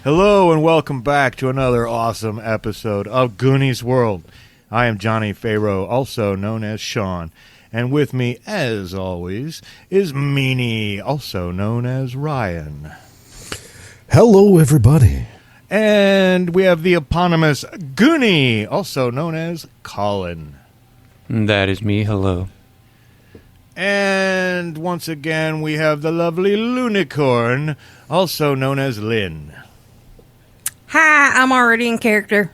Hello and welcome back to another awesome episode of Goonies World. I am Johnny Farrow, also known as Sean, and with me, as always, is Meanie, also known as Ryan. Hello, everybody. And we have the eponymous Goonie, also known as Colin. That is me, hello. And once again, we have the lovely Lunicorn, also known as Lynn. Hi, I'm already in character.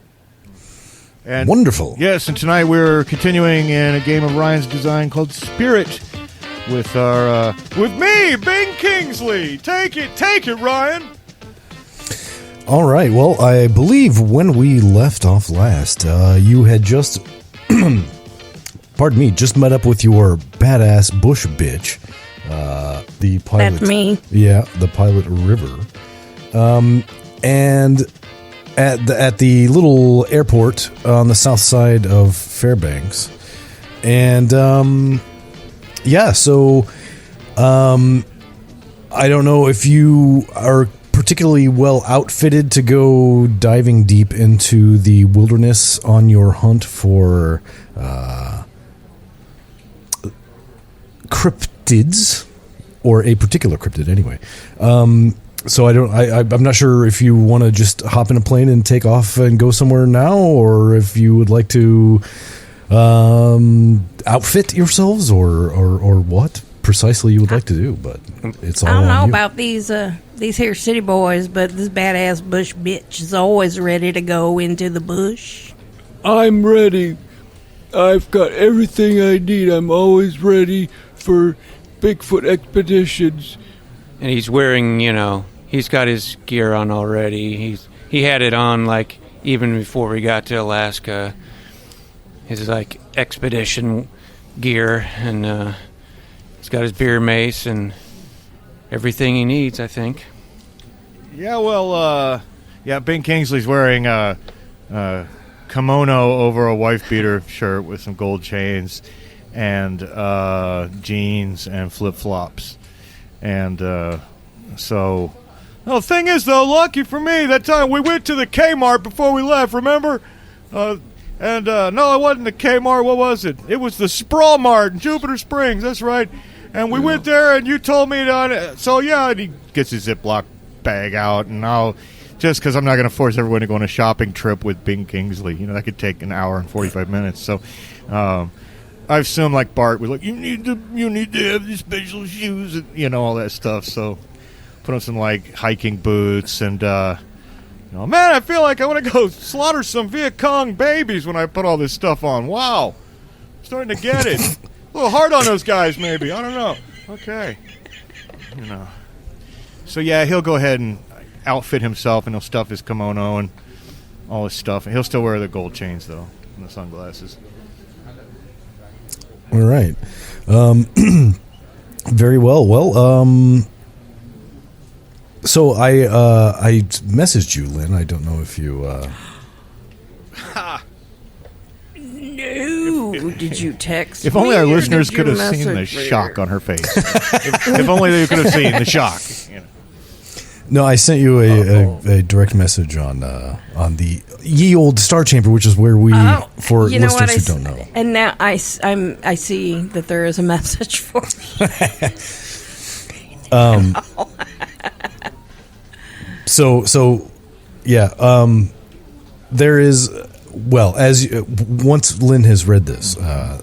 And wonderful. Yes, and tonight we're continuing in a game of Ryan's design called Spirit with our with me, Bing Kingsley. Take it, Ryan. All right. Well, I believe when we left off last, you had just, pardon me, just met up with your badass bush bitch, the pilot. That's me. Yeah, the pilot River, and. At the little airport on the south side of Fairbanks. And, so I don't know if you are particularly well outfitted to go diving deep into the wilderness on your hunt for cryptids, or a particular cryptid anyway. So I'm not sure if you want to just hop in a plane and take off and go somewhere now, or if you would like to outfit yourselves, or what precisely you would like to do. But it's all I don't know on you. about these here city boys, but this badass bush bitch is always ready to go into the bush. I'm ready. I've got everything I need. I'm always ready for Bigfoot expeditions. And he's wearing, he's got his gear on already. He had it on, even before we got to Alaska. His, expedition gear. And he's got his beer mace and everything he needs, I think. Yeah, well, Bing Kingsley's wearing a kimono over a wife-beater shirt with some gold chains and jeans and flip-flops. And the thing is, though, lucky for me, that time we went to the Kmart before we left, remember? No, it wasn't the Kmart. What was it? It was the Sprawl Mart in Jupiter Springs. That's right. And we went there, and you told me to... So, yeah, and he gets his Ziploc bag out, and now... Just because I'm not going to force everyone to go on a shopping trip with Bing Kingsley. That could take an hour and 45 minutes. So, I assume, Bart was like, you need to have these special shoes, and, all that stuff. So, put on some, hiking boots, and, man, I feel like I want to go slaughter some Viet Cong babies when I put all this stuff on. Wow. I'm starting to get it. A little hard on those guys, maybe. I don't know. Okay. So, yeah, he'll go ahead and outfit himself, and he'll stuff his kimono and all his stuff. And he'll still wear the gold chains, though, and the sunglasses. All right. Very well. Well, so I messaged you, Lynn. I don't know if you... No. Did you text If only me, our or listeners did could you have seen the message me? shock on her face. if only they could have seen the shock. No, I sent you a direct message on the ye old Star Chamber, which is where we, for listeners who don't know. And now I see that there is a message for me. So yeah, there is, well, once Lynn has read this,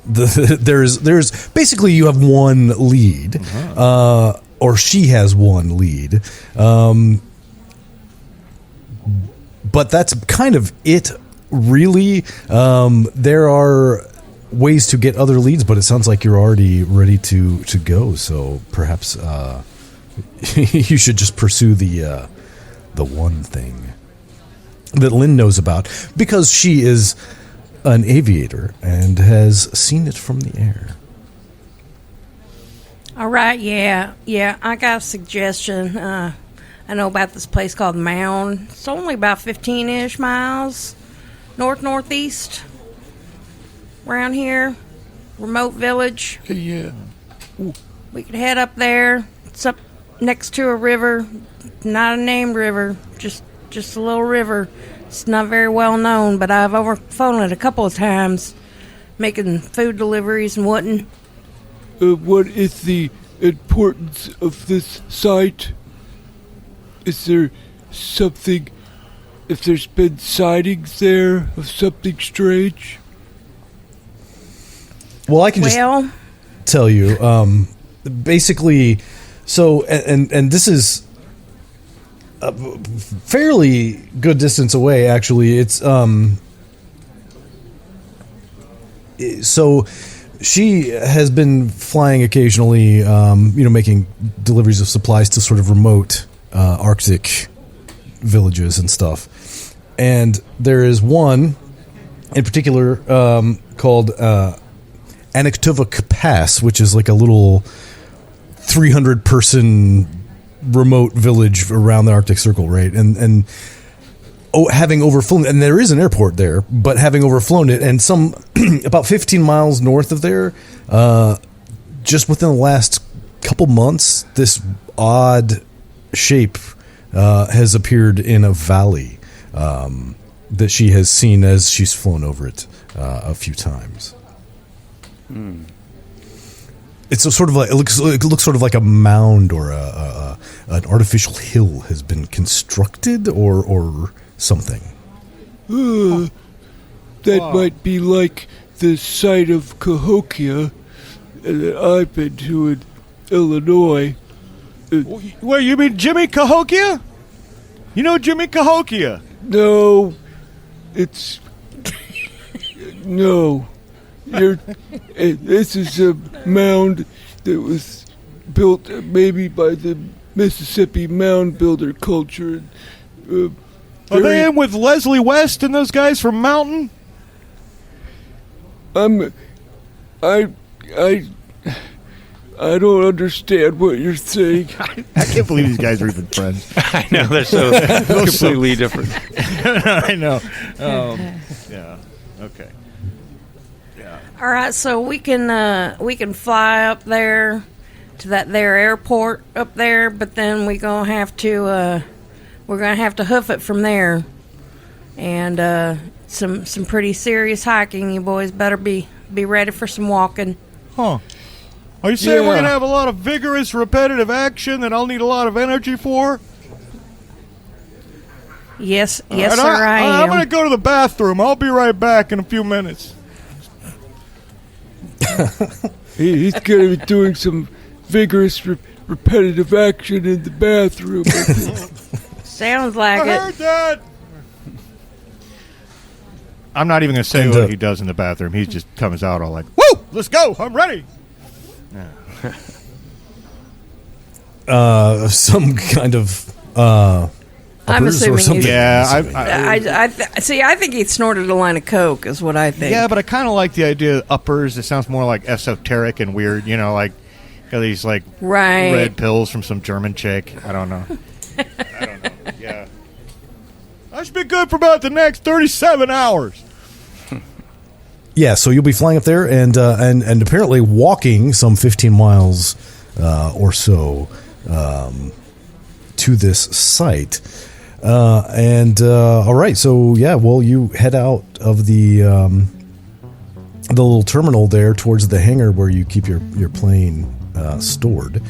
there's basically you have one lead, or she has one lead, but that's kind of it, really. There are ways to get other leads, but it sounds like you're already ready to go, so perhaps you should just pursue the one thing that Lynn knows about, because she is an aviator and has seen it from the air. All right, yeah, I got a suggestion. I know about this place called Mound. It's only about 15-ish miles northeast around here. Remote village. Yeah. We could head up there. It's up next to a river. Not a named river, just just a little river. It's not very well known, but I've overflown it a couple of times, making food deliveries and whatnot. What is the importance of this site? Is there something, if there's been sightings there of something strange? Well, I can just Well, tell you. Basically, so and this is a fairly good distance away. Actually, it's so she has been flying occasionally, making deliveries of supplies to sort of remote Arctic villages and stuff. And there is one in particular called Anaktuvuk Pass, which is like a little 300-person remote village around the Arctic Circle, right? And having overflown, and there is an airport there, but having overflown it, and some about 15 miles north of there, just within the last couple months, this odd shape has appeared in a valley that she has seen as she's flown over it a few times. It's a sort of like it looks sort of like a mound or an artificial hill has been constructed or something. That might be like the site of Cahokia that I've been to in Illinois. Wait, you mean Jimmy Cahokia? You know Jimmy Cahokia? No, it's no. This is a mound that was built maybe by the Mississippi mound builder culture. Are they in with Leslie West and those guys from Mountain? I don't understand what you're saying. I can't believe these guys are even friends. I know, they're so completely different. I know. Yeah. Okay. Yeah. all right, so we can fly up there to that there airport up there, but then we're gonna have to hoof it from there, and some pretty serious hiking. You boys better be ready for some walking. Huh. Are you saying Yeah. we're going to have a lot of vigorous, repetitive action that I'll need a lot of energy for? Yes, All right, sir, I am. I'm going to go to the bathroom. I'll be right back in a few minutes. He's going to be doing some vigorous, repetitive action in the bathroom. Sounds like I it. heard that. I'm not even going to say what he does in the bathroom. He just comes out all like, "Woo! Let's go! I'm ready." Some kind of I'm uppers assuming or something. he's- Yeah, I think he snorted a line of coke, is what I think. yeah, but I kind of like the idea of uppers. It sounds more like esoteric and weird. You know, like got these like Right. red pills from some German chick. I don't know. Yeah, I should be good for about the next 37 hours. Yeah, so you'll be flying up there and apparently walking some 15 miles or so to this site. All right, so yeah, well, you head out of the little terminal there towards the hangar where you keep your plane stored,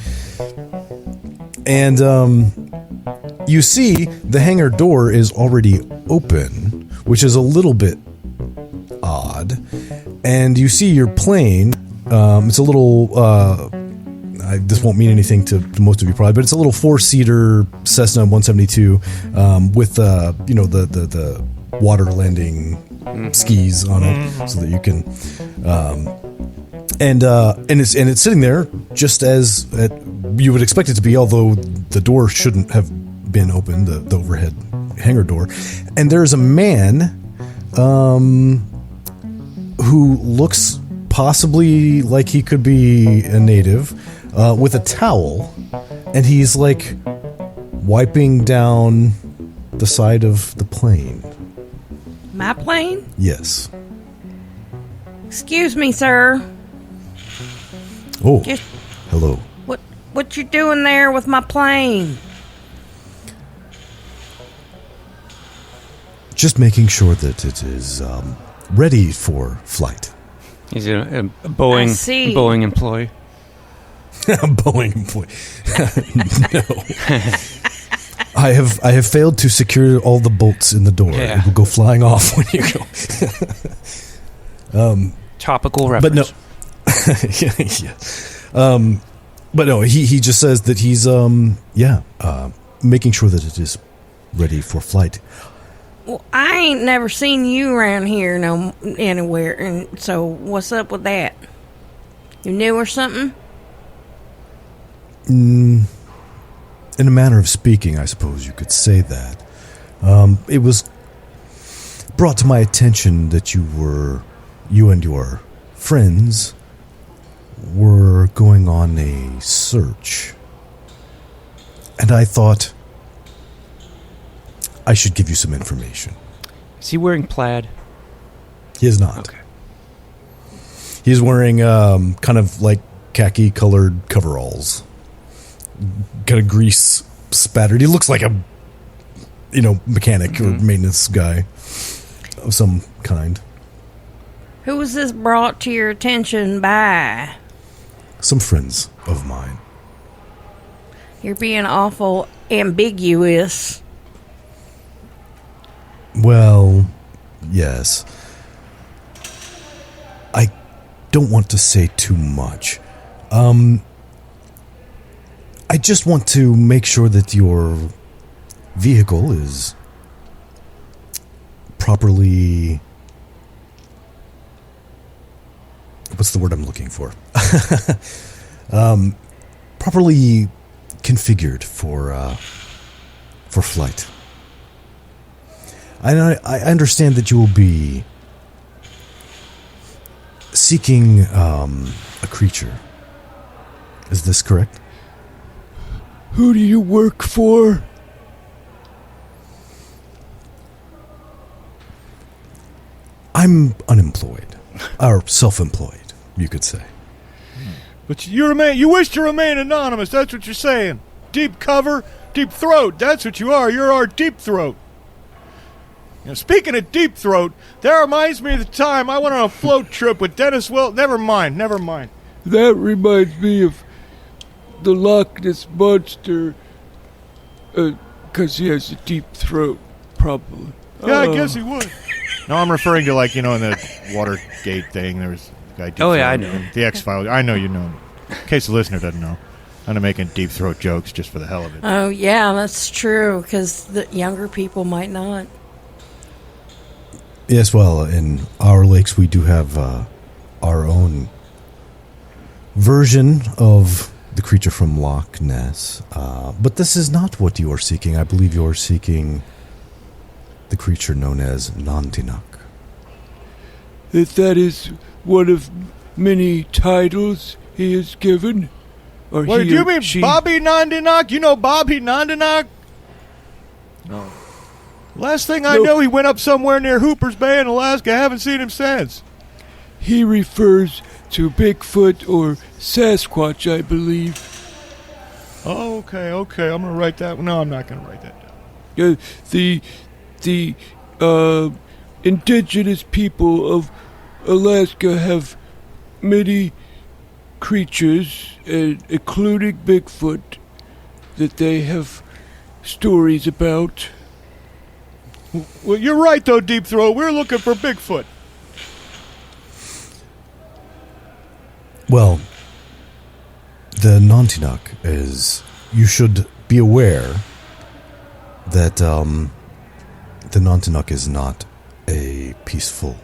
and you see the hangar door is already open, which is a little bit odd, and you see your plane. It's a little. This won't mean anything to most of you probably, but it's a little 4-seater Cessna 172 with the water landing skis on it, so that you can. And it's sitting there just as you would expect it to be, although the door shouldn't have been open, the overhead hangar door, and there's a man. Who looks possibly like he could be a native, with a towel, and he's like wiping down the side of the plane. My plane? Yes. Excuse me, sir. Oh, Just hello. what you doing there with my plane? just making sure that it is ready for flight. He's a Boeing I see. Boeing employee. Boeing employee. No. I have failed to secure all the bolts in the door. Yeah. It will go flying off when you go. Topical But reference. no. Yeah. But no, he just says that he's making sure that it is ready for flight. Well, I ain't never seen you around here anywhere, and so what's up with that? You new or something? In a manner of speaking, I suppose you could say that. It was brought to my attention that you and your friends were going on a search. And I thought I should give you some information. Is he wearing plaid? He is not. Okay. He's wearing kind of like khaki colored coveralls. Kind of grease spattered. He looks like a mechanic or maintenance guy of some kind. Who was this brought to your attention by? Some friends of mine. You're being awful ambiguous. Well, yes. I don't want to say too much. I just want to make sure that your vehicle is properly... What's the word I'm looking for? Properly configured for flight. I understand that you will be seeking a creature. Is this correct? Who do you work for? I'm unemployed. Or self-employed, you could say. But you wish to remain anonymous, that's what you're saying. Deep cover, deep throat, that's what you are. You're our deep throat. Speaking of deep throat, that reminds me of the time I went on a float trip with Dennis Will. Never mind. That reminds me of the Loch Ness Monster, because he has a deep throat, probably. Yeah, I guess he would. No, I'm referring to, in the Watergate thing, there was a guy deep Oh, yeah, throat I know. in The X-Files. I know you know. In case the listener doesn't know. I'm making deep throat jokes just for the hell of it. Oh, yeah, that's true, because the younger people might not. Yes, well, in our lakes we do have our own version of the creature from Loch Ness. But this is not what you are seeking. I believe you are seeking the creature known as Nantinaq. If that is one of many titles he is given, or Wait, he do you or mean she, Bobby Nandinak? You know Bobby Nandinak? No. Last thing I know, he went up somewhere near Hooper's Bay in Alaska. I haven't seen him since. He refers to Bigfoot or Sasquatch, I believe. Oh, okay. I'm going to write that. No, I'm not going to write that down. The indigenous people of Alaska have many creatures, including Bigfoot, that they have stories about. Well, you're right, though, Deep Throat. We're looking for Bigfoot. Well, the Nantinaq is... You should be aware that the Nantinaq is not a peaceful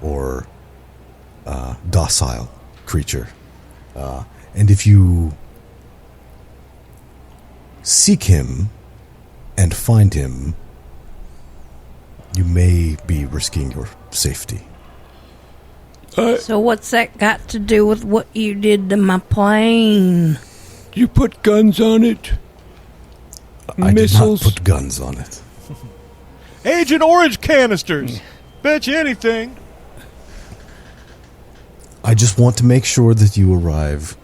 or docile creature. And if you seek him and find him, you may be risking your safety. So what's that got to do with what you did to my plane? You put guns on it? I Missiles? did not put guns on it. Agent Orange canisters. Bet you anything. I just want to make sure that you arrive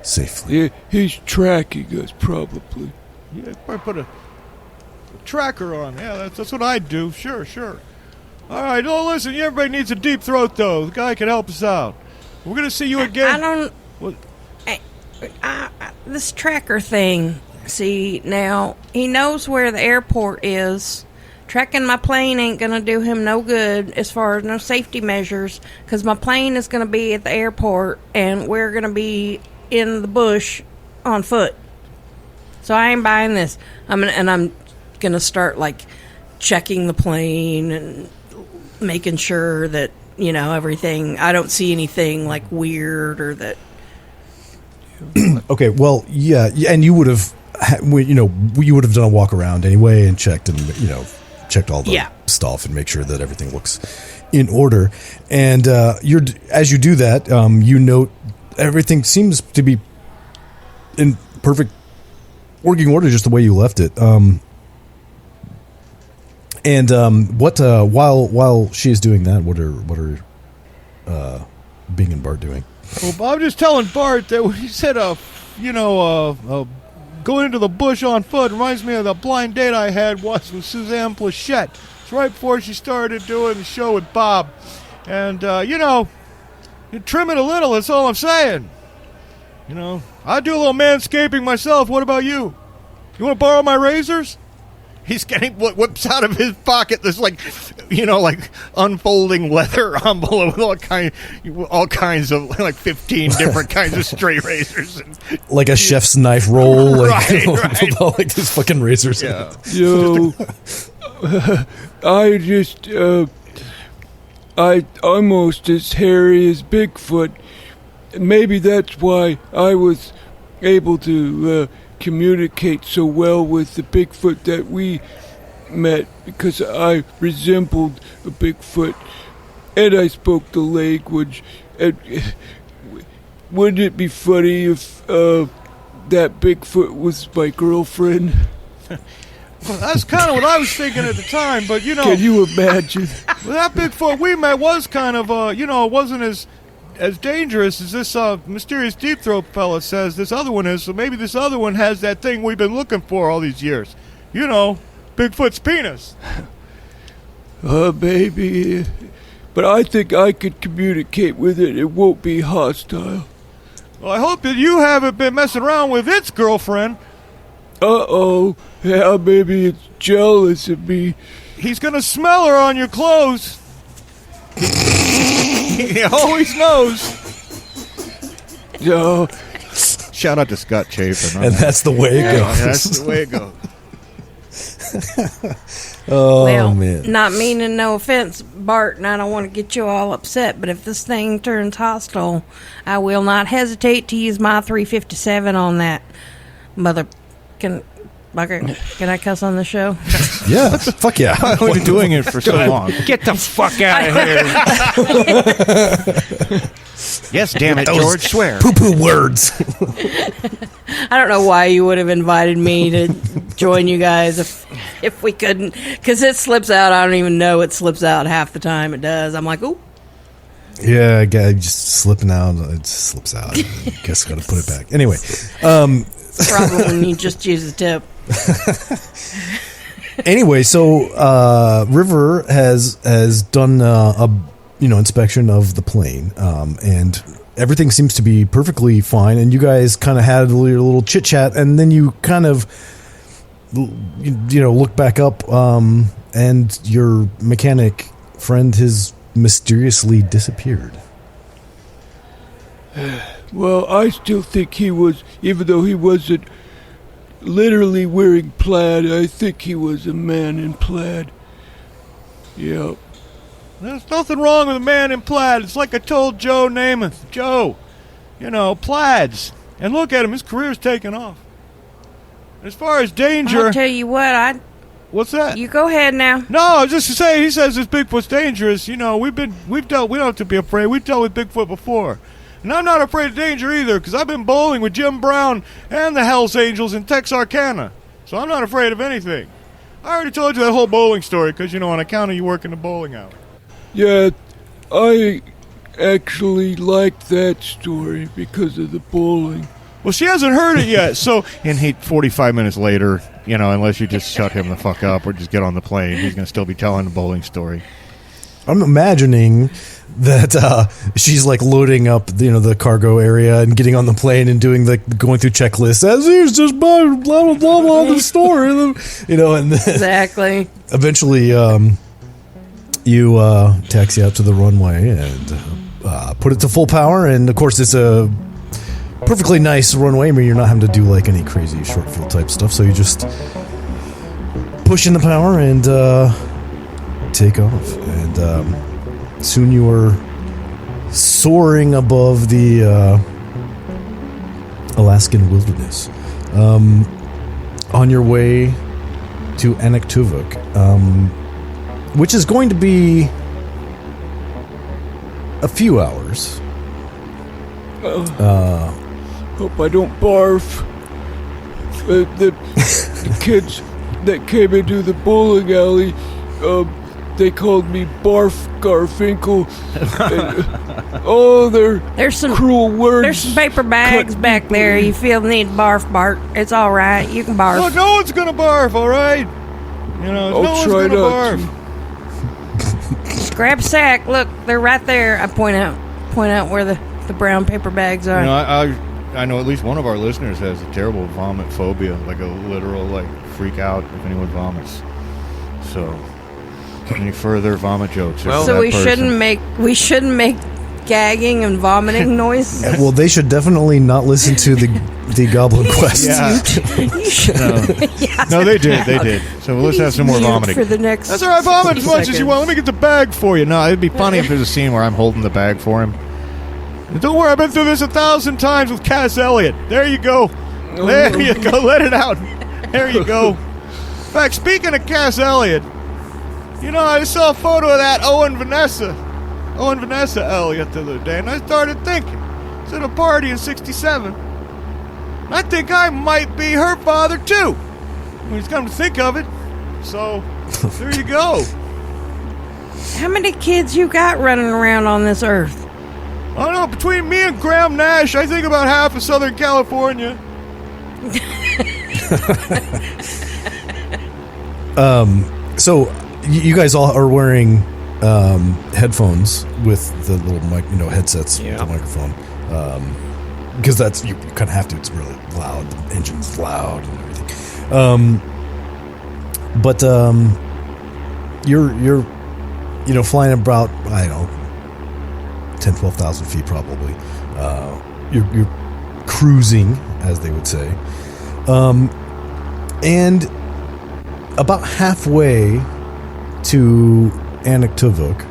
safely. Yeah, he's tracking us, probably. Yeah, probably put tracker on. Yeah, that's what I'd do. Sure. All right, listen, everybody needs a deep throat, though. The guy can help us out. We're going to see you again. I don't... What? This tracker thing, see, now, he knows where the airport is. Tracking my plane ain't going to do him no good as far as no safety measures, because my plane is going to be at the airport, and we're going to be in the bush on foot. So I ain't buying this. I'm going to start, like, checking the plane and making sure that, everything, I don't see anything, like, weird or that. Okay, well, yeah, and you would have, you would have done a walk around anyway and checked and, checked all the stuff and make sure that everything looks in order. And as you do that, you note everything seems to be in perfect working order, just the way you left it. While she is doing that, what are Bing and Bart doing? Well, I'm just telling Bart that when he said, going into the bush on foot reminds me of the blind date I had once with Suzanne Plachette. It's right before she started doing the show with Bob. And, you trim it a little, that's all I'm saying. I do a little manscaping myself. What about you? You want to borrow my razors? He's getting whips out of his pocket this like unfolding leather envelope with all kinds of like 15 different kinds of straight razors, like a chef's knife roll, right. With all like these fucking razors. Yeah. I almost as hairy as Bigfoot. Maybe that's why I was able to communicate so well with the Bigfoot that we met, because I resembled a Bigfoot and I spoke the language. And wouldn't it be funny if that Bigfoot was my girlfriend? Well, that's kind of what I was thinking at the time, but Can you imagine? Well, that Bigfoot we met was kind of it wasn't as dangerous as this mysterious deep throat fella says this other one is. So maybe this other one has that thing we've been looking for all these years. Bigfoot's penis. Maybe. But I think I could communicate with it. It won't be hostile. Well, I hope that you haven't been messing around with its girlfriend. Uh-oh. Yeah, maybe it's jealous of me. He's gonna smell her on your clothes. He always knows. No. Shout out to Scott Chafin. And that's the way it goes. That's the way it goes. Man. Not meaning no offense, Bart, and I don't want to get you all upset, but if this thing turns hostile, I will not hesitate to use my 357 on that mother. Can I cuss on the show? Yeah, fuck yeah. I've been doing it for so long. Get the fuck out of here. Yes, damn it, George, swear. Poo-poo words. I don't know why you would have invited me to join you guys if we couldn't, because it slips out. I don't even know it slips out half the time it does. I'm like, ooh. Yeah, guy just slipping out. It just slips out. I guess got to put it back. Anyway. Problem when you just use the tip. Anyway, so River has done a inspection of the plane, and everything seems to be perfectly fine. And you guys kind of had your little chit chat, and then you kind of look back up, and your mechanic friend has mysteriously disappeared. Well, I still think he was, even though he wasn't literally wearing plaid, I think he was a man in plaid. Yep. There's nothing wrong with a man in plaid. It's like I told Joe Namath. Joe, plaids. And look at him, his career's taken off. As far as danger... I'll tell you what, What's that? You go ahead now. No, I was just to say, he says this Bigfoot's dangerous. We don't have to be afraid. We've dealt with Bigfoot before. And I'm not afraid of danger either, because I've been bowling with Jim Brown and the Hells Angels in Texarkana. So I'm not afraid of anything. I already told you that whole bowling story, because, on account of you working the bowling alley. Yeah, I actually liked that story because of the bowling. Well, she hasn't heard it yet. So, and 45 minutes later, unless you just shut him the fuck up or just get on the plane, he's going to still be telling the bowling story. I'm imagining that she's like loading up, the cargo area and getting on the plane and doing going through checklists as he's just blah blah blah blah blah the story, and then Exactly. Eventually, you taxi out to the runway and put it to full power, and of course it's a perfectly nice runway. I mean, you're not having to do like any crazy short field type stuff, so you just push in the power and take off, and soon you are soaring above the Alaskan wilderness, on your way to Anaktuvuk, which is going to be a few hours. Hope I don't barf. The kids that came into the bowling alley, they called me Barf Garfinkel. There's some cruel words. There's some paper bags back there. You feel the need to barf, Bart. It's all right. You can barf. Look, no one's gonna barf, all right? No one's gonna barf. Grab a sack. Look, they're right there. I point out where the brown paper bags are. I know at least one of our listeners has a terrible vomit phobia, like a literal freak out if anyone vomits. So, any further vomit jokes? So we shouldn't make gagging and vomiting noises. Well, they should definitely not listen to the Goblin Quest. Yeah. No, they did. So let's have some more vomiting. For the next That's all right. Vomit as much as you seconds. want. Let me get the bag for you. No, it'd be funny if there's a scene where I'm holding the bag for him. And don't worry, I've been through this 1,000 times with Cass Elliot. There you go. There you go. Let it out. There you go. In fact, speaking of Cass Elliot, I saw a photo of that Owen Vanessa Elliot the other day, and I started thinking, it's at a party in '67. I think I might be her father too, when he's come to think of it. So, there you go. How many kids you got running around on this earth? I don't know, between me and Graham Nash, I think about half of Southern California. So you guys all are wearing headphones with the little headsets with the microphone, because that's you kind of have to. It's really loud. The engine's loud and everything. But you're flying about 10,000-12,000 feet probably. You're cruising, as they would say, and about halfway to Anaktuvuk,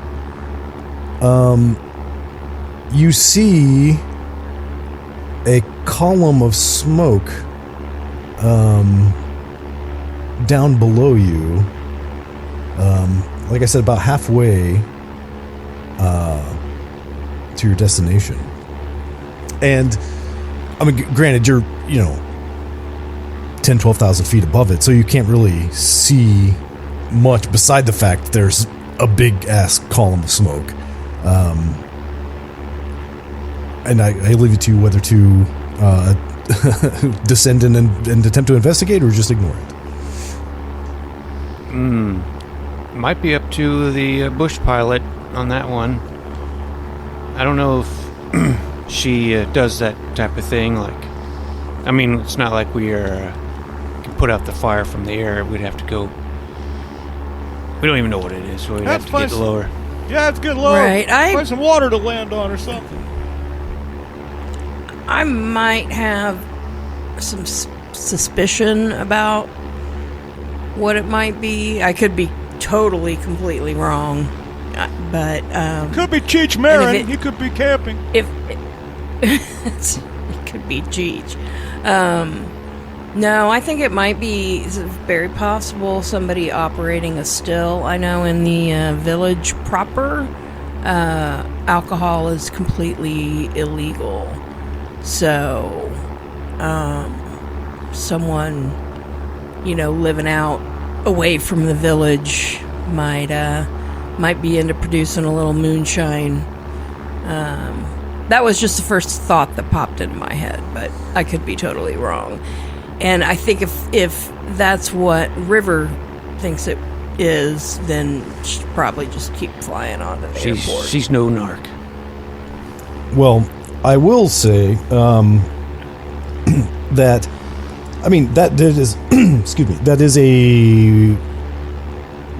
you see a column of smoke down below you. Like I said, about halfway to your destination. And I mean, granted, you're 10,000-12,000 feet above it, so you can't really see much beside the fact that there's a big ass column of smoke. And I leave it to you whether to descend and attempt to investigate or just ignore it. Might be up to the bush pilot on that one. I don't know if she does that type of thing. It's not like we can put out the fire from the air. We'd have to go. We don't even know what it is, so we'd have to get lower. Yeah, it's good lower. Right, Find some water to land on or something. I might have some suspicion about what it might be. I could be totally, completely wrong. But could be Cheech Marin. He could be camping. It could be Cheech. No, I think it might be very possible somebody operating a still. I know in the village proper, alcohol is completely illegal. So, someone, living out away from the village might be into producing a little moonshine That was just the first thought that popped into my head, but I could be totally wrong. And I think if that's what River thinks it is, then she'd probably just keep flying on to the airport. She's no narc. Well, I will say that, I mean, that is, excuse me, that is a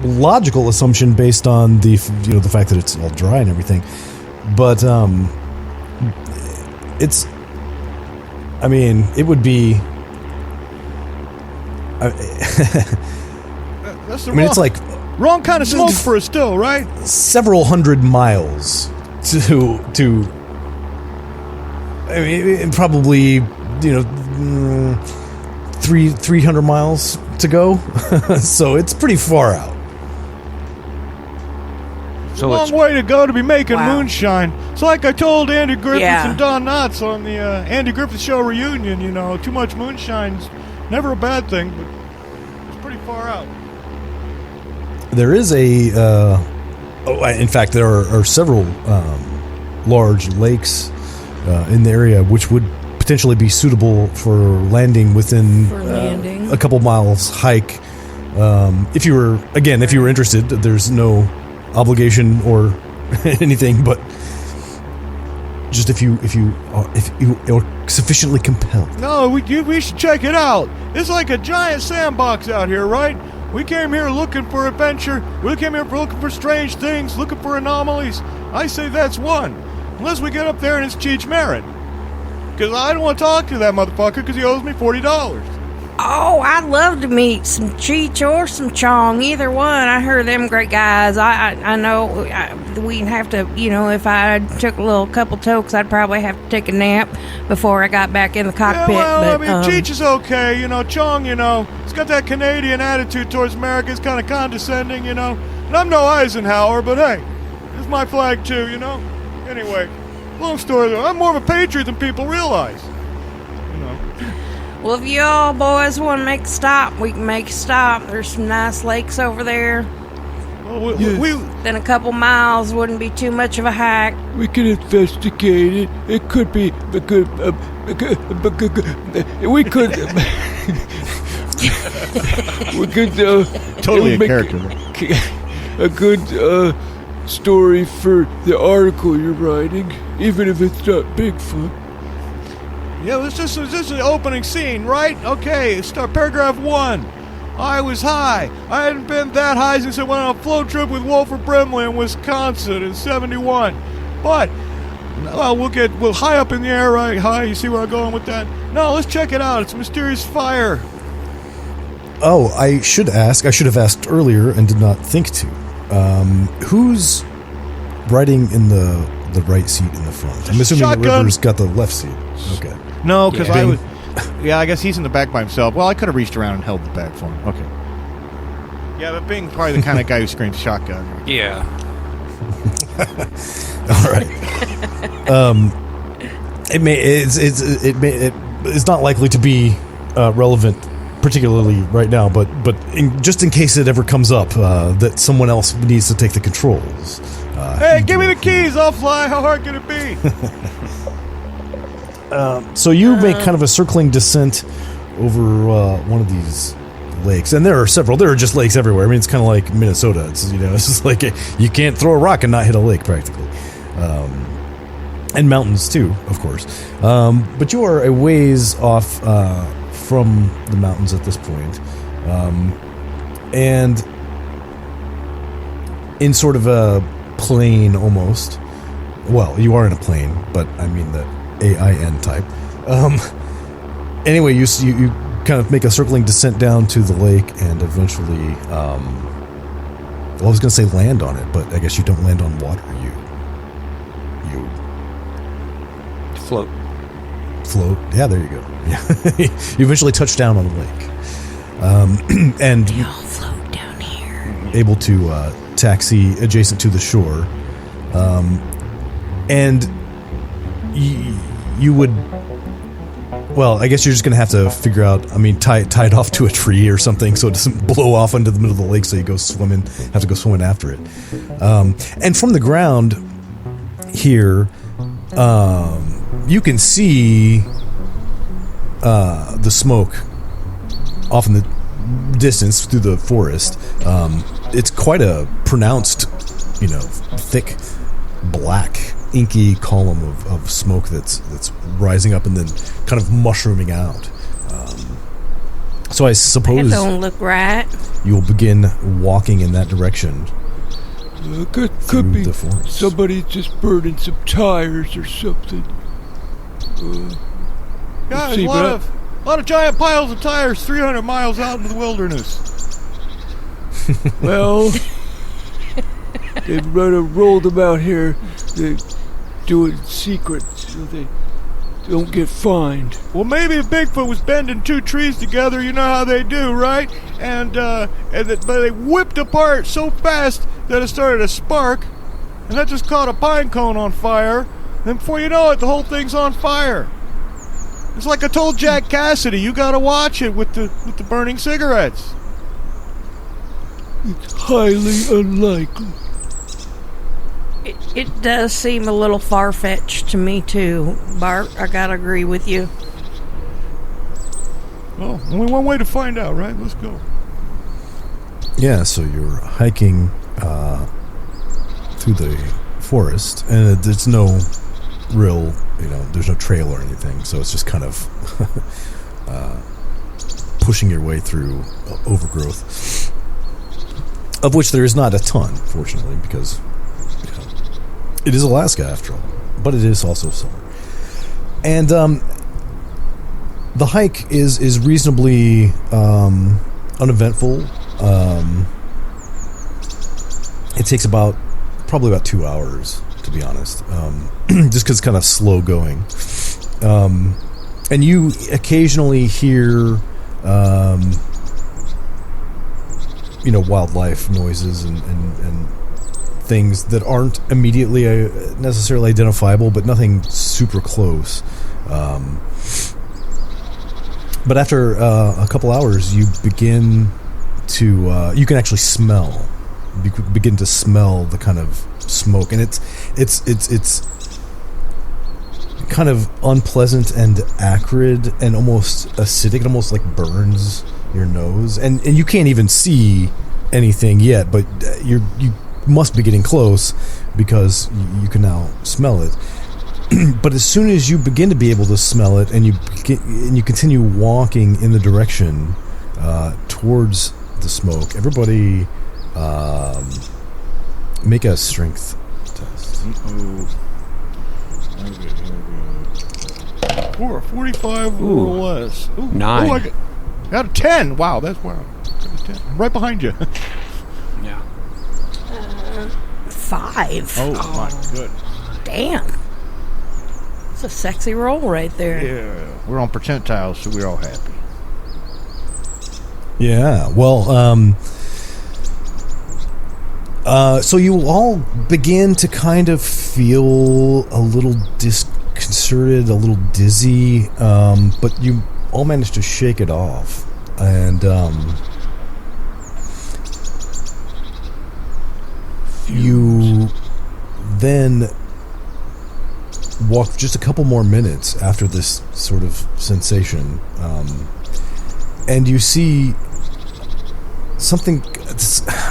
logical assumption based on the fact that it's all dry and everything. But it's, I mean, it would be. That's the It's like wrong kind of smoke for a still, right? several hundred miles to. I mean, probably 300 miles to go, so it's pretty far out. So Long it's way to go to be making Wow. moonshine. It's like I told Andy Griffith Yeah. and Don Knotts on the Andy Griffith Show reunion. Too much moonshine's never a bad thing, but it's pretty far out. There is a. In fact, there are several large lakes in the area, which would potentially be suitable for landing within For landing. a couple miles hike. If you were interested, there's no obligation or anything, but just if you are sufficiently compelled. No, we should check it out. It's like a giant sandbox out here, right? We came here looking for adventure. We came here looking for strange things, looking for anomalies. I say that's one. Unless we get up there and it's Cheech Marin. Because I don't want to talk to that motherfucker because he owes me $40. Oh, I'd love to meet some Cheech or some Chong, either one. I heard them great guys. I know we'd have to, if I took a couple tokes, I'd probably have to take a nap before I got back in the cockpit. Yeah, well, but, Cheech is okay. Chong, he's got that Canadian attitude towards America. It's kind of condescending, And I'm no Eisenhower, but hey, it's my flag too, Anyway, long story though, I'm more of a patriot than people realize. well, if you all boys want to make a stop, we can make a stop. There's some nice lakes over there. Well, Then a couple miles wouldn't be too much of a hike. we can investigate it. It could be we could we could totally a make character. a good story for the article you're writing, even if it's not Bigfoot. Yeah, this is the opening scene, right? Okay, start paragraph 1. I was high. I hadn't been that high since I went on a float trip with Wolford Brimley in Wisconsin in '71. But, well, we'll high up in the air, right? High, you see where I'm going with that? No, let's check it out. It's a mysterious fire. Oh, I should have asked earlier and did not think to. Who's riding in the right seat in the front? I'm assuming Shotgun. that River's got the left seat. Okay. No, because Yeah. I was... Yeah, I guess he's in the back by himself. Well, I could have reached around and held the bag for him. Okay. Yeah, but Bing's probably the kind of guy who screams shotgun. Yeah. All right. It's not likely to be relevant, particularly right now. But just in case it ever comes up that someone else needs to take the controls. Hey, give me the keys. I'll fly. How hard can it be? So you make kind of a circling descent over one of these lakes, and there are several. There are just lakes everywhere. I mean, it's kind of like Minnesota. It's it's just like you can't throw a rock and not hit a lake practically, and mountains too, of course. But you are a ways off from the mountains at this point, and in sort of a plain almost. Well, you are in a plane, but I mean the AIN type. Anyway, you kind of make a circling descent down to the lake and eventually, well, I was going to say land on it, but I guess you don't land on water. You Float. float. Yeah, there you go. Yeah. You eventually touch down on the lake. And Y'all float down here. able to taxi adjacent to the shore. And you would, well, I guess you're just going to have to figure out, I mean, tie it off to a tree or something so it doesn't blow off into the middle of the lake so you have to go swimming after it. And from the ground here, you can see the smoke off in the distance through the forest. It's quite a pronounced, thick, black, inky column of smoke that's rising up and then kind of mushrooming out. So I That suppose don't look right. you'll begin walking in that direction. Could Through be the forest. somebody just burning some tires or something. Yeah, see, there's a lot of giant piles of tires 300 miles out into the wilderness. Well, they'd rather roll them out here than do it in secret so they don't get fined. Well, maybe if Bigfoot was bending two trees together, you know how they do, right? But they whipped apart so fast that it started to spark, and that just caught a pine cone on fire. Then before you know it, the whole thing's on fire. It's like I told Jack Cassidy, you gotta watch it with the burning cigarettes. It's highly unlikely. It does seem a little far-fetched to me, too, Bart. I gotta agree with you. Well, only one way to find out, right? Let's go. Yeah, so you're hiking through the forest, and there's no real, there's no trail or anything, so it's just kind of pushing your way through overgrowth, of which there is not a ton, fortunately, because it is Alaska after all, but it is also summer. And the hike is reasonably uneventful. It takes probably about 2 hours, to be honest, just because it's kind of slow going. And you occasionally hear, wildlife noises and things that aren't immediately necessarily identifiable, but nothing super close. But after a couple hours, you begin to you can actually smell. You begin to smell the kind of smoke, and it's kind of unpleasant and acrid and almost acidic. It almost like burns your nose, and you can't even see anything yet, but you must be getting close because you can now smell it. But as soon as you begin to be able to smell it, and you continue walking in the direction towards the smoke, everybody make a strength test. Or 45 or less. Ooh. 9. Oh, I got a 10. Wow, that's wow. Got a 10. I'm right behind you. Yeah. 5. Oh, my good. Damn. It's a sexy roll right there. Yeah, we're on percentiles, so we're all happy. Yeah, well, so you all begin to kind of feel a little disconcerted, a little dizzy, but you all manage to shake it off. And you then walk just a couple more minutes after this sort of sensation, and you see something.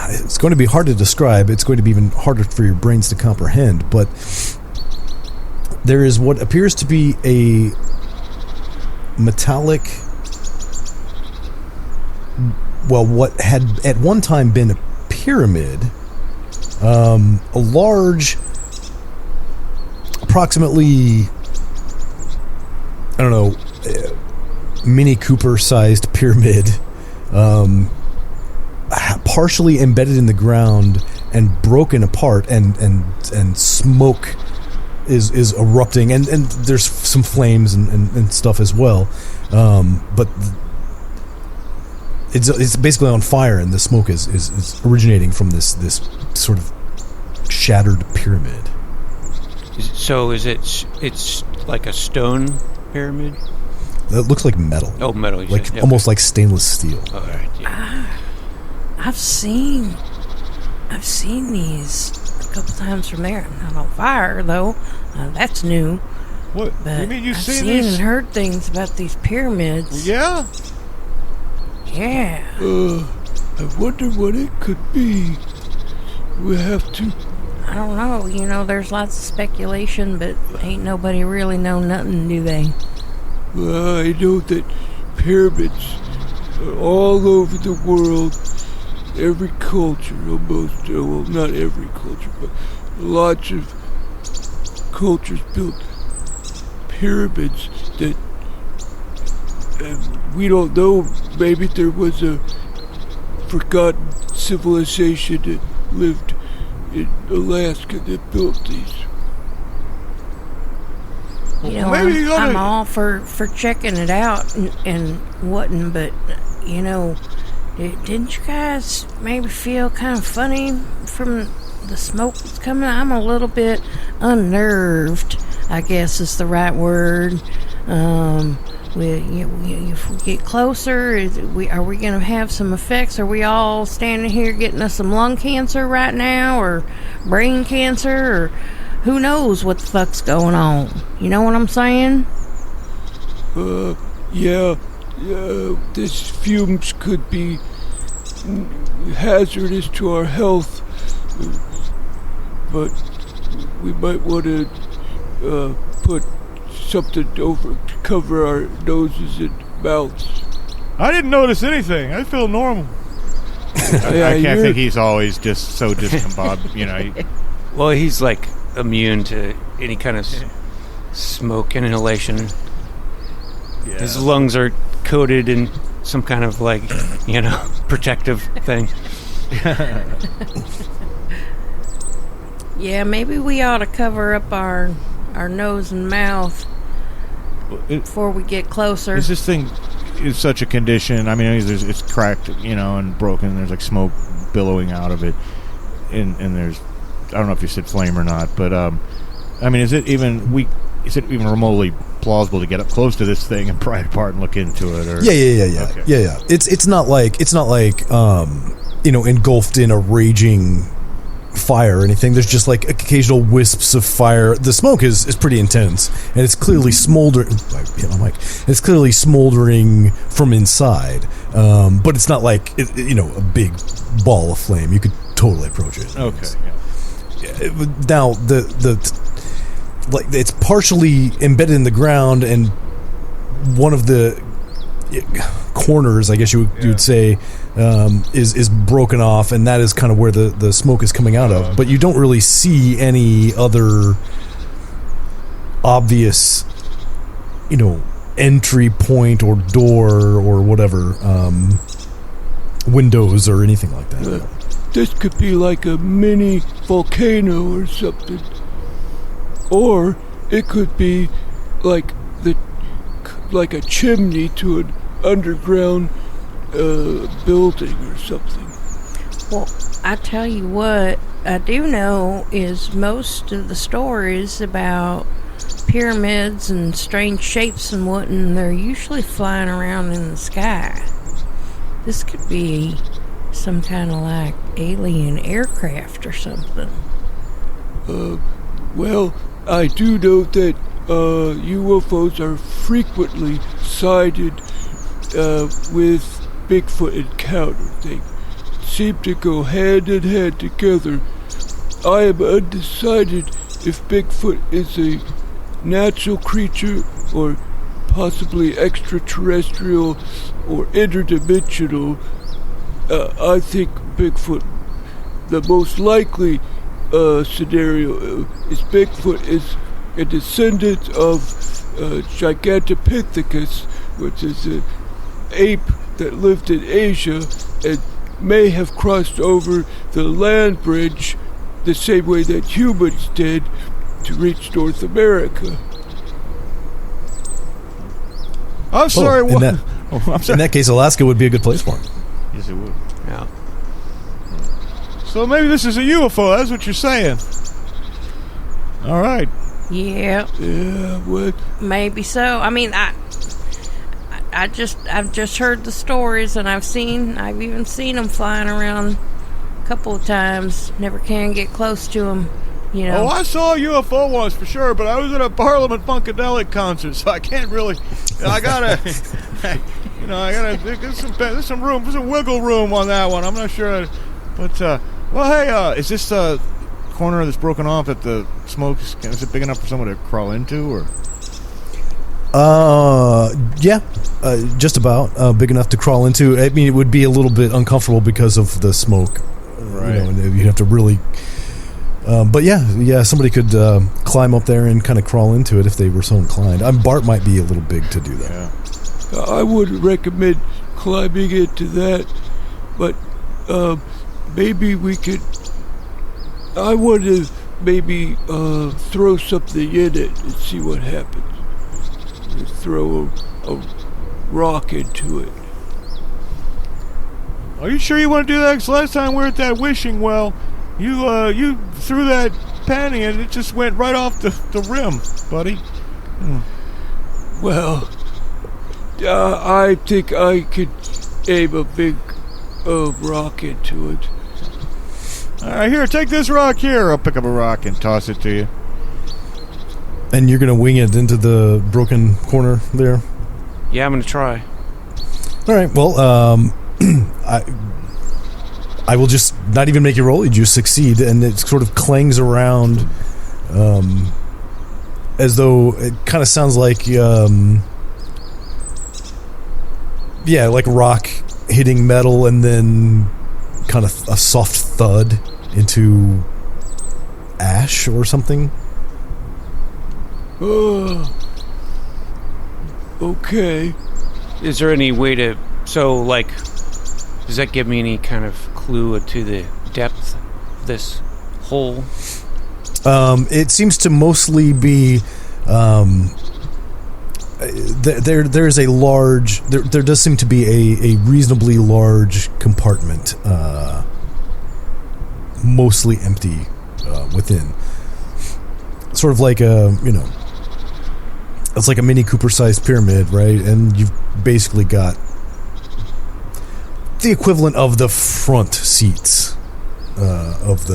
It's going to be hard to describe. It's going to be even harder for your brains to comprehend, but there is what appears to be a metallic, what had at one time been a pyramid, a large, approximately, I don't know, Mini Cooper-sized pyramid, partially embedded in the ground and broken apart, and smoke is erupting, and there's some flames and stuff as well, but it's basically on fire, and the smoke is originating from this sort of shattered pyramid. So it's like a stone pyramid? It looks like metal. Oh, metal. You Like said. almost like stainless steel. All right. Yeah. I've seen these couple times from there. Not on fire, though. That's new. What? But You mean you've I've seen seen these? and heard things about these pyramids. Yeah? Yeah. I wonder what it could be. We have to. I don't know. You know, there's lots of speculation, but ain't nobody really know nothing, do they? Well, I know that pyramids are all over the world. Every culture, almost, well, not every culture, but lots of cultures built pyramids that we don't know. Maybe there was a forgotten civilization that lived in Alaska that built these. You know, Maybe you gotta- I'm all for checking it out and whatnot, but, you know, didn't you guys maybe feel kind of funny from the smoke that's coming? I'm a little bit unnerved, I guess is the right word. If we get closer, are we going to have some effects? Are we all standing here getting us some lung cancer right now, or brain cancer, or who knows what the fuck's going on? You know what I'm saying? Yeah, this fumes could be hazardous to our health, but we might want to put something over to cover our noses and mouths. I didn't notice anything. I feel normal. I can't think he's always just so discombobulated, you know. Well, he's like immune to any kind of smoke inhalation. Yeah. His lungs are coated in some kind of like, you know, protective thing. Yeah, maybe we ought to cover up our nose and mouth before we get closer. Is this thing in such a condition? I mean, it's cracked, you know, and broken. There's like smoke billowing out of it, and there's, I don't know if you said flame or not, but I mean, is it even remotely plausible to get up close to this thing and pry it apart and look into it? Or? Yeah. Okay. Yeah. It's not like you know, engulfed in a raging fire or anything. There's just like occasional wisps of fire. The smoke is pretty intense, and it's clearly smoldering. It's clearly smoldering from inside, but it's not like you know, a big ball of flame. You could totally approach it. Okay. Yeah. Now like it's partially embedded in the ground, and one of the corners, I guess you would say, is broken off, and that is kind of where the smoke is coming out of. But you don't really see any other obvious, you know, entry point or door or whatever, windows or anything like that. This could be like a mini volcano or something. Or it could be like a chimney to an underground building or something. Well, I tell you what, I do know is most of the stories about pyramids and strange shapes and whatnot, they're usually flying around in the sky. This could be some kind of like alien aircraft or something. Well, I do know that UFOs are frequently sighted with Bigfoot encounter. They seem to go hand in hand together. I am undecided if Bigfoot is a natural creature or possibly extraterrestrial or interdimensional. I think Bigfoot, the most likely scenario is Bigfoot is a descendant of Gigantopithecus, which is an ape that lived in Asia and may have crossed over the land bridge the same way that humans did to reach North America. I'm sorry. In that case, Alaska would be a good place for him. Yes, it would. Yeah. So maybe this is a UFO. That's what you're saying. All right. Yeah, Yeah, what? maybe so. I mean, I've just heard the stories, and I've even seen them flying around couple of times. Never can get close to them. You know. Oh, I saw a UFO once for sure, but I was at a Parliament Funkadelic concert, so I can't really. I gotta, there's some room, there's some wiggle room on that one. I'm not sure, but well, hey, is this corner that's broken off at the smoke? Is it big enough for someone to crawl into, or? Yeah, just about big enough to crawl into. I mean, it would be a little bit uncomfortable because of the smoke, Right? and you'd have to really. But yeah, somebody could climb up there and kind of crawl into it if they were so inclined. Bart might be a little big to do that. Yeah. I would recommend climbing into that, but maybe we could. I would have maybe throw something in it and see what happens. Throw a rock into it. Are you sure you want to do that? Because last time we were at that wishing well, you threw that panty and it just went right off the rim, buddy. Well, I think I could aim a big rock into it. All right, here, take this rock here. I'll pick up a rock and toss it to you. And you're going to wing it into the broken corner there? Yeah, I'm gonna try. All right, well, I will just not even make you roll. You just succeed, and it sort of clangs around as though it kind of sounds like, like rock hitting metal and then kind of a soft thud into ash or something. Okay. Is there any way to... So, like, does that give me any kind of clue to the depth of this hole? It seems to mostly be... There is a large... There does seem to be a reasonably large compartment, mostly empty within. Sort of like a, it's like a Mini Cooper-sized pyramid, right? And you've basically got the equivalent of the front seats of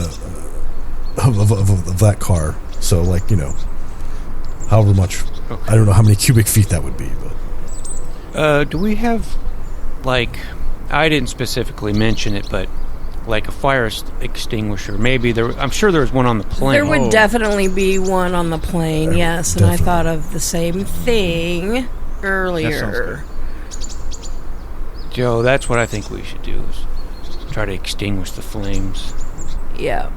that car. So, like, however much, okay. I don't know how many cubic feet that would be, but do we have, like, I didn't specifically mention it, but like a fire extinguisher? Maybe there. I'm sure there's one on the plane. There would definitely be one on the plane, yes. And definitely. I thought of the same thing earlier. Joe, that's what I think we should do, is try to extinguish the flames. Yeah.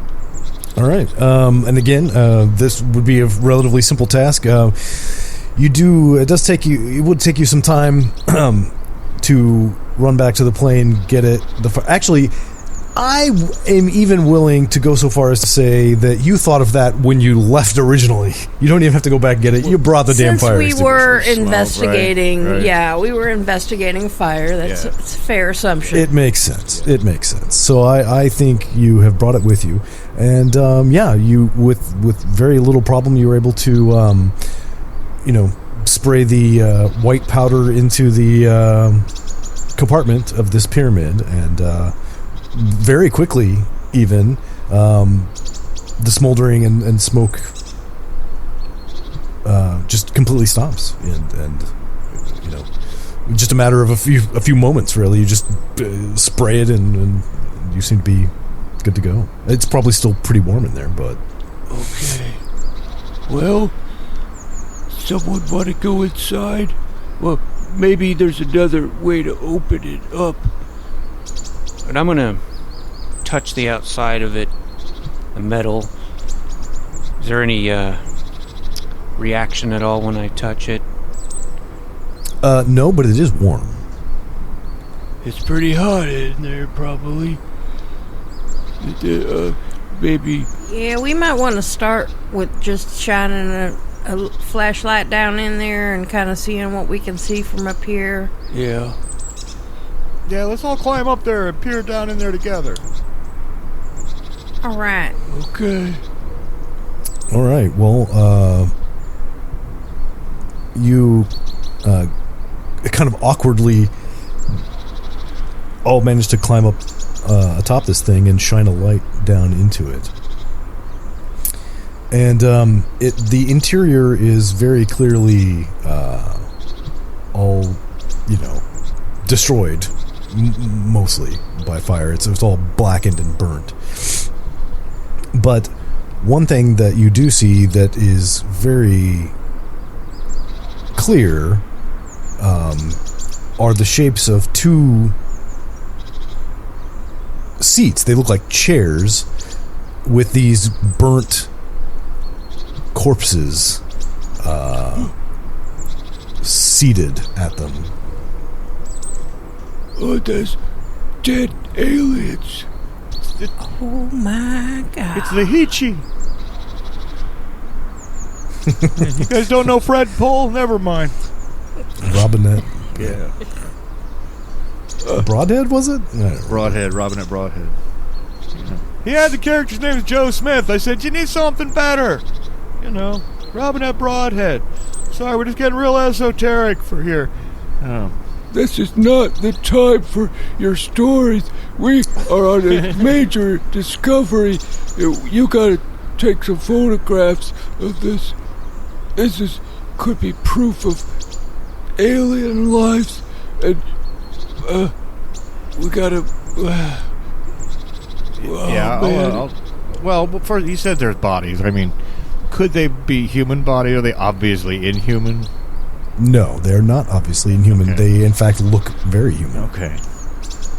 All right. And again, this would be a relatively simple task. It would take you some time to run back to the plane, get it. Actually, I am even willing to go so far as to say that you thought of that when you left originally. You don't even have to go back and get it. You brought the damn fire extinguisher. Since we were investigating, right. We were investigating fire. It's a fair assumption. It makes sense. So I think you have brought it with you. And, you, with very little problem, you were able to, spray the white powder into the compartment of this pyramid, and very quickly, even, the smoldering and smoke just completely stops, and just a matter of a few moments, really. You just spray it, and you seem to be good to go. It's probably still pretty warm in there, but okay. Well, someone want to go inside? Well, maybe there's another way to open it up. And I'm gonna touch the outside of it, the metal. Is there any reaction at all when I touch it? No, but it is warm. It's pretty hot in there, probably. Maybe. Yeah, we might want to start with just shining a flashlight down in there and kind of seeing what we can see from up here. Yeah. Yeah, let's all climb up there and peer down in there together. All right. Okay. All right. Well, you kind of awkwardly all managed to climb up atop this thing and shine a light down into it. And the interior is very clearly all, destroyed, mostly by fire. It's all blackened and burnt. But one thing that you do see that is very clear are the shapes of two seats. They look like chairs with these burnt corpses seated at them. Oh, there's dead aliens. Oh my God. It's the Hichi. You guys don't know Fred Pohl? Never mind. Robinette. Yeah. Broadhead, was it? Broadhead, Robinette Broadhead. He had the character's name was Joe Smith. I said, you need something better. Robinette Broadhead. Sorry, we're just getting real esoteric for here. Oh. This is not the time for your stories. We are on a major discovery. You gotta take some photographs of this. This could be proof of alien lives, and we gotta. Well, first you said there's bodies. I mean, could they be human body? Are they obviously inhuman? No, they're not obviously inhuman. Okay. They, in fact, look very human. Okay.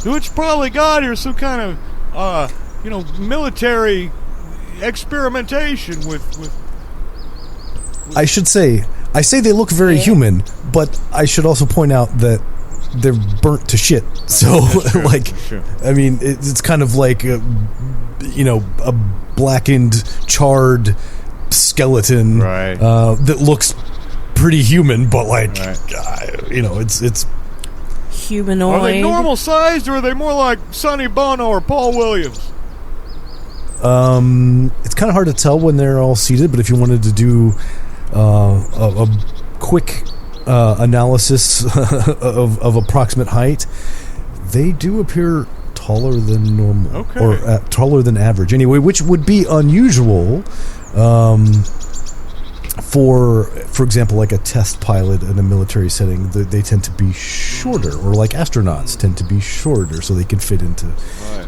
Which probably got here some kind of, military experimentation with. I say they look very human, but I should also point out that they're burnt to shit. So, True. I mean, it's kind of like, a blackened, charred skeleton that looks pretty human, but it's humanoid. Are they normal sized, or are they more like Sonny Bono or Paul Williams? It's kind of hard to tell when they're all seated, but if you wanted to do a quick analysis of approximate height, they do appear taller than normal, or taller than average anyway, which would be unusual for example, like a test pilot in a military setting. They tend to be shorter, or like astronauts tend to be shorter so they can fit into. Right.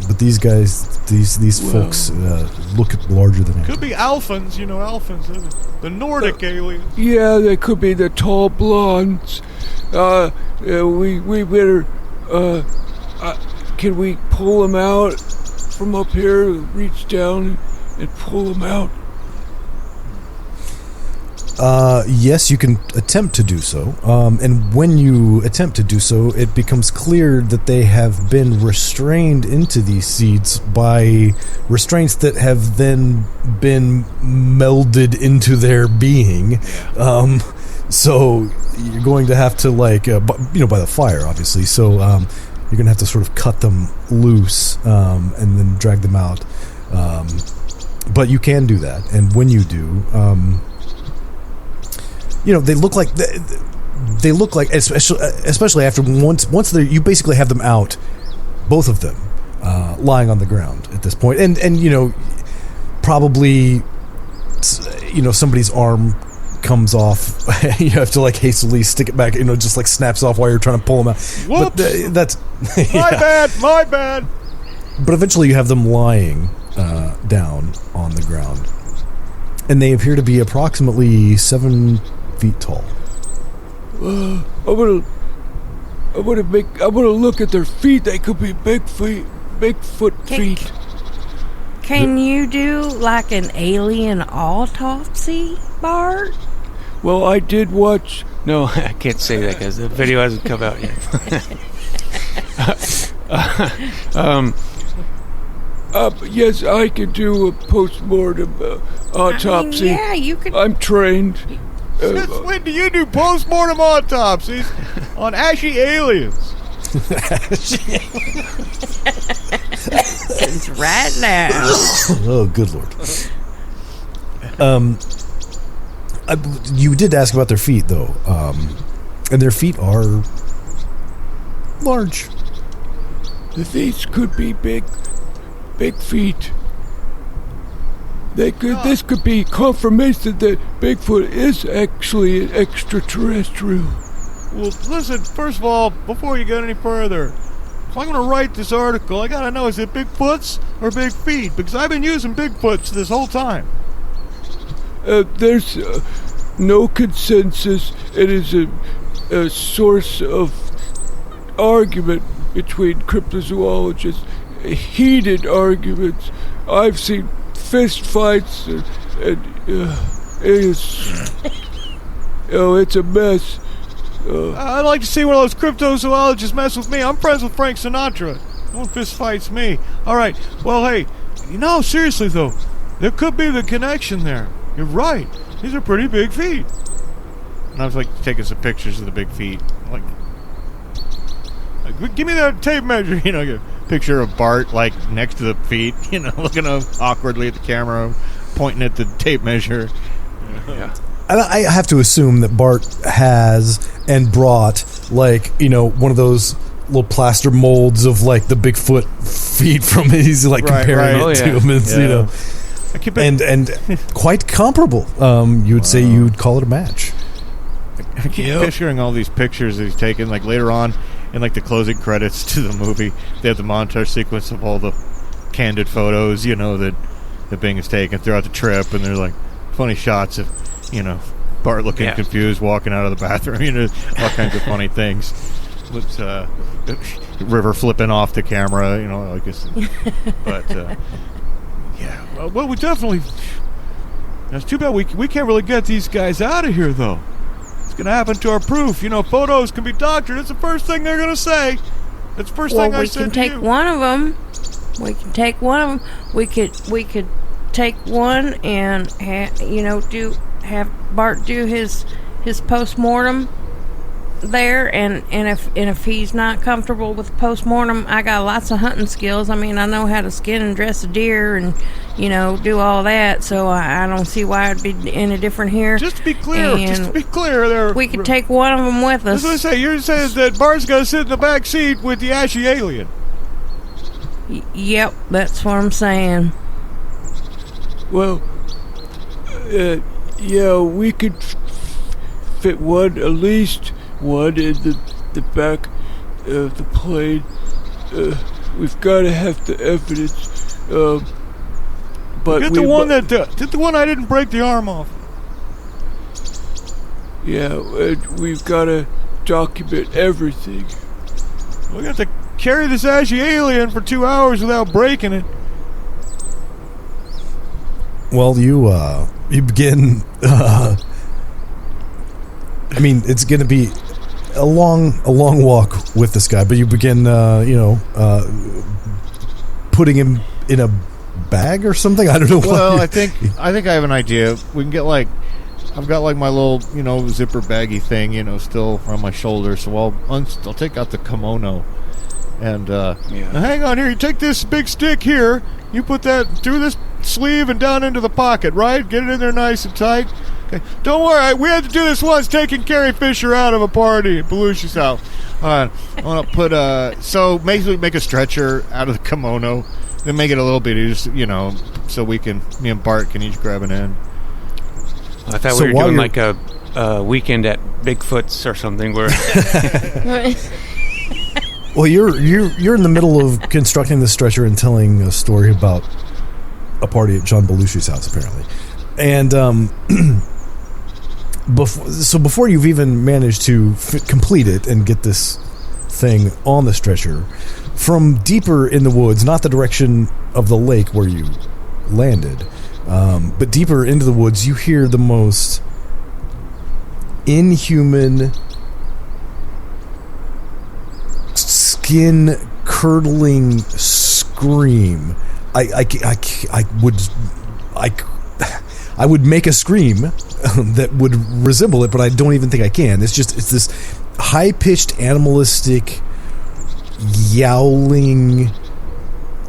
But these guys, these folks look larger than average. Could be Alphans, Alphans, the Nordic aliens. Yeah, they could be the tall blondes. We better. Can we pull them out from up here? Reach down and pull them out. Yes, you can attempt to do so. And when you attempt to do so, it becomes clear that they have been restrained into these seats by restraints that have then been melded into their being. So you're going to have to, by the fire, obviously. So you're going to have to sort of cut them loose and then drag them out. But you can do that. And when you do... they look like especially after once you basically have them out, both of them lying on the ground at this point, and probably somebody's arm comes off. You have to hastily stick it back, just snaps off while you're trying to pull them out. Whoops! But that's my bad. But eventually you have them lying down on the ground, and they appear to be approximately 7 feet tall. I'm gonna look at their feet. They could be Bigfoot feet. Can you do like an alien autopsy, Bart? Well, I did watch. No, I can't say that because the video hasn't come out yet. Yes, I can do a post-mortem autopsy. Yeah, you could. I'm trained. Since when do you do post-mortem autopsies on ashy aliens? It's right now. Oh, good Lord. You did ask about their feet, though. And their feet are large. These could be big feet. This could be confirmation that Bigfoot is actually an extraterrestrial. Well, listen, first of all, before you get any further, if I'm going to write this article, I got to know, is it Bigfoots or big feet? Because I've been using Bigfoots this whole time. There's no consensus. It is a source of argument between cryptozoologists, heated arguments. I've seen fist fights, and it's a mess. I'd like to see one of those cryptozoologists mess with me. I'm friends with Frank Sinatra. No one fist fights me. All right. Well, hey, seriously though, there could be the connection there. You're right. These are pretty big feet. And I was like taking some pictures of the big feet. Like give me that tape measure. Get a picture of Bart like next to the feet. Looking awkwardly at the camera, pointing at the tape measure. Yeah. I have to assume that Bart has and brought one of those little plaster molds of like the Bigfoot feet from it. He's like comparing it to him. It's, and quite comparable. You would say you would call it a match. I keep picturing all these pictures that he's taken. Like later on, in like the closing credits to the movie, they have the montage sequence of all the candid photos, that Bing has taken throughout the trip, and they're like funny shots of. Bart looking confused, walking out of the bathroom. All kinds of funny things. With River flipping off the camera. I guess. But well, we definitely. It's too bad we can't really get these guys out of here, though. It's going to happen to our proof. Photos can be doctored. It's the first thing they're going to say. That's the first thing I said to you. We can take one of them. We can take one of them. We could take one and have Bart do his post-mortem there, and if he's not comfortable with post-mortem, I got lots of hunting skills. I mean, I know how to skin and dress a deer and do all that, so I don't see why it'd be any different here. Just to be clear, there we could take one of them with us. That's what I say. You're saying that Bart's gonna sit in the back seat with the ashy alien. Yep, that's what I'm saying. Well, we could fit at least one in the back of the plane. We've got to have the evidence. But get the one I didn't break the arm off. Yeah, we've got to document everything. We got to carry this ashy alien for 2 hours without breaking it. Well, you begin. It's going to be a long walk with this guy, but you begin, putting him in a bag or something. I don't know. Well, I think I have an idea. We can get I've got my little, zipper baggy thing, still on my shoulder. So I'll take out the kimono, and now hang on here. You take this big stick here. You put that through this sleeve and down into the pocket, right? Get it in there nice and tight. Okay. Don't worry, we had to do this once, taking Carrie Fisher out of a party at Belushi's house. I want to put so make a stretcher out of the kimono, then make it a little bit easier, so me and Bart can each grab an end. I thought we were doing like a weekend at Bigfoot's or something where. Well, you're in the middle of constructing the stretcher and telling a story about a party at John Belushi's house, apparently, and before you've even managed to complete it and get this thing on the stretcher, from deeper in the woods, not the direction of the lake where you landed, but deeper into the woods, you hear the most inhuman, skin-curdling scream. I would make a scream that would resemble it, but I don't even think I can. It's this high-pitched, animalistic, yowling,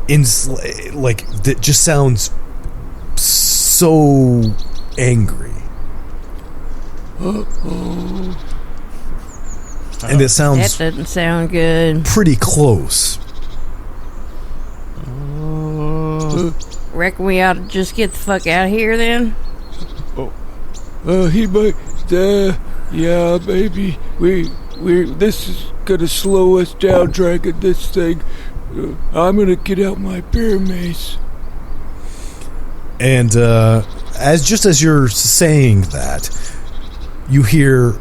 that just sounds so angry. And it sounds that doesn't sound good. Pretty close Reckon we ought to just get the fuck out of here then? He might, yeah, maybe. This is gonna slow us down dragging this thing. I'm gonna get out my bear mace. And as you're saying that, you hear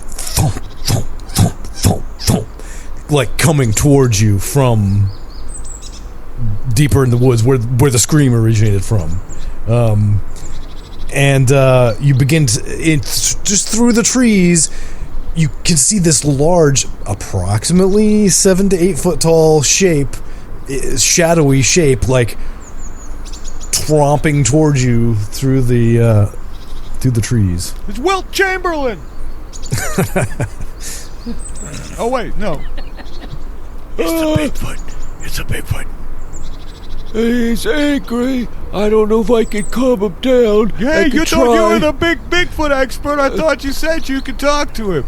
thump, thump, thump, thump, thump, like coming towards you from deeper in the woods where the scream originated from. And you begin to, just through the trees, you can see this large, approximately 7 to 8 foot tall shape, shadowy shape, like tromping towards you through the trees. It's Wilt Chamberlain. Oh wait, no. It's a Bigfoot. He's angry. I don't know if I can calm him down. Hey, you thought you were the Bigfoot expert. I thought you said you could talk to him.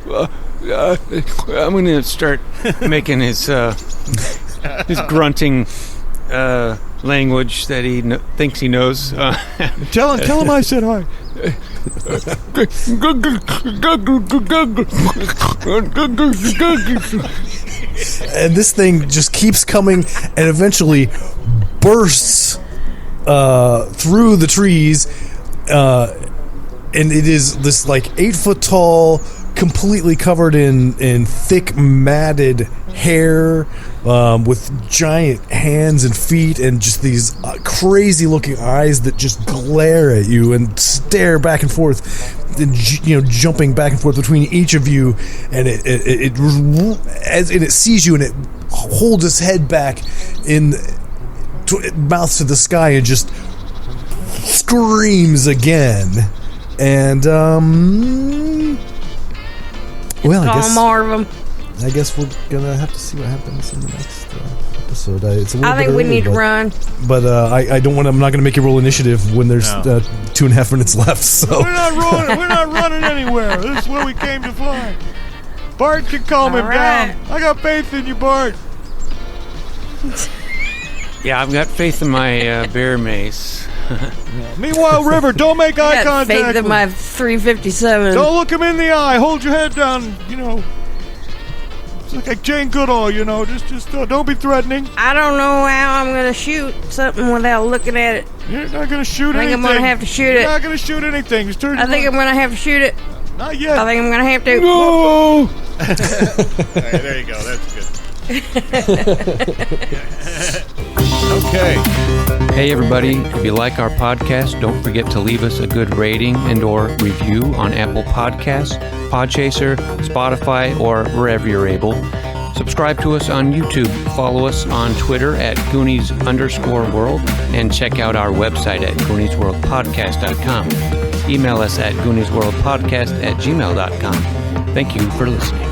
I'm gonna start making his grunting language that he thinks he knows. Tell him I said hi. And this thing just keeps coming and eventually bursts through the trees, and it is this like 8 foot tall, completely covered in thick matted hair, with giant hands and feet and just these crazy looking eyes that just glare at you and stare back and forth, and jumping back and forth between each of you, and it sees you and it holds its head back mouth to the sky and just screams again. And well, I guess we're gonna have to see what happens in the next episode. It's a little I think bit we early, need to run. But I don't want. I'm not gonna make you roll initiative when there's 2.5 minutes left. So we're not running anywhere. This is where we came to find. Bart can calm him down. I got faith in you, Bart. Yeah, I've got faith in my bear mace. Meanwhile, River, don't make eye contact. Faith in my 357. Don't look him in the eye. Hold your head down. It's like Jane Goodall. Just don't be threatening. I don't know how I'm gonna shoot something without looking at it. You're not gonna shoot anything. I think I'm gonna have to shoot it. You're not gonna shoot anything. Just turn. I think I'm gonna have to shoot it. Not yet. I think I'm gonna have to. No. Hey, there you go. That's good. Okay. Hey everybody, if you like our podcast, don't forget to leave us a good rating and or review on Apple Podcasts, Podchaser, Spotify, or wherever you're able. Subscribe to us on YouTube, follow us on Twitter at Goonies_world, and check out our website at GooniesWorldPodcast.com. Email us at GooniesWorldPodcast@gmail.com. Thank you for listening.